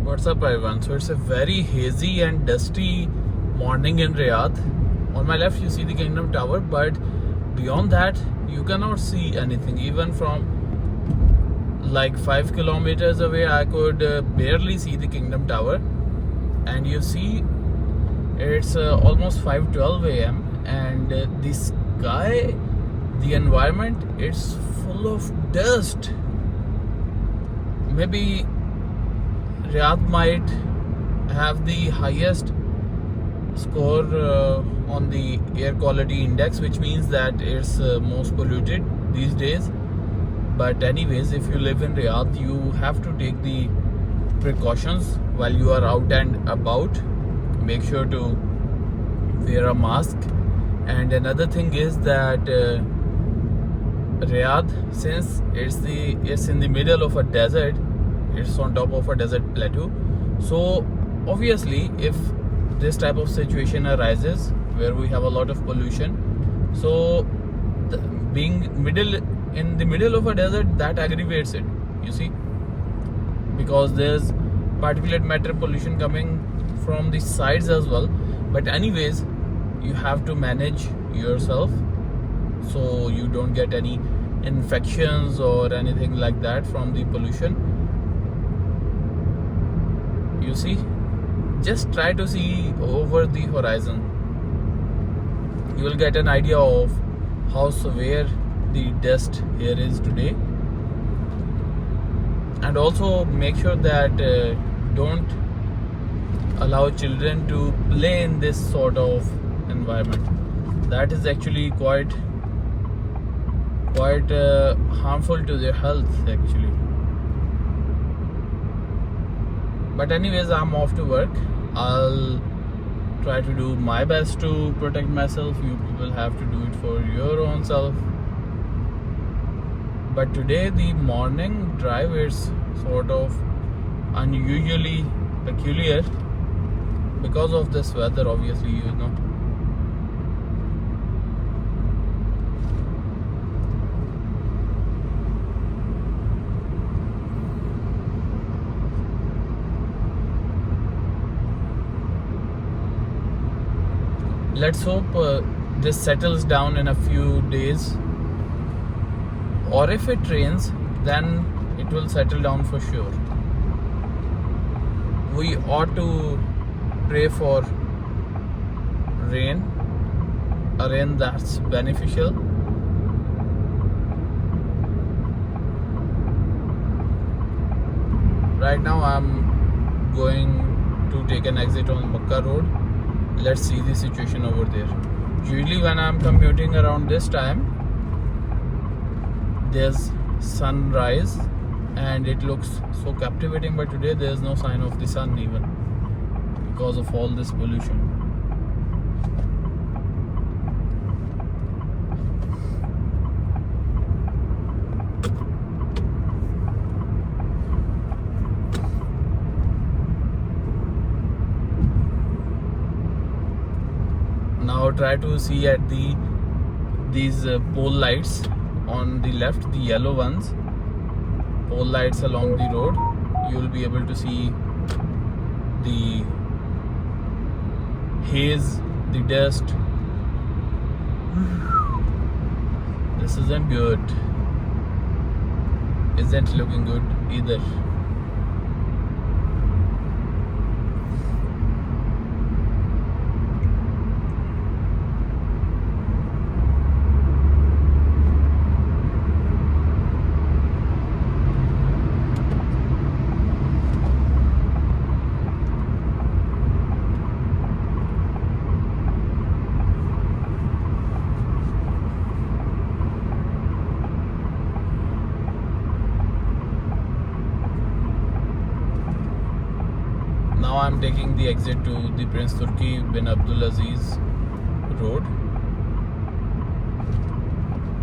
What's up, everyone? So it's a very hazy and dusty morning in Riyadh. On my left, you see the Kingdom Tower, but beyond that, you cannot see anything. Even from like 5 kilometers away, I could barely see the Kingdom Tower. And you see, it's almost 5:12 a.m. and the sky, the environment, it's full of dust. Maybe Riyadh might have the highest score on the air quality index, which means that it's most polluted these days. But anyways, if you live in Riyadh, you have to take the precautions while you are out and about. Make sure to wear a mask. And another thing is that Riyadh, since it's in the middle of a desert, it's on top of a desert plateau, so obviously if this type of situation arises where we have a lot of pollution, so being in the middle of a desert, that aggravates it, you see, because there's particulate matter pollution coming from the sides as well. But anyways, you have to manage yourself so you don't get any infections or anything like that from the pollution. You see, just try to see over the horizon. You will get an idea of how severe the dust here is today. And also make sure that don't allow children to play in this sort of environment. That is actually quite harmful to their health actually. But anyways, I'm off to work. I'll try to do my best to protect myself. You people have to do it for your own self. But today the morning drive is sort of unusually peculiar because of this weather, obviously, you know. Let's hope this settles down in a few days, or if it rains, then it will settle down for sure. We ought to pray for rain, a rain that's beneficial. Right now I'm going to take an exit on Makkah Road. Let's see the situation over there. Usually when I'm commuting around this time, there's sunrise and it looks so captivating, but today there's no sign of the sun even because of all this pollution. Now try to see at these pole lights on the left, the yellow ones, pole lights along the road. You will be able to see the haze, the dust. This isn't good. Isn't looking good either. Now I'm taking the exit to the Prince Turki bin Abdulaziz Road.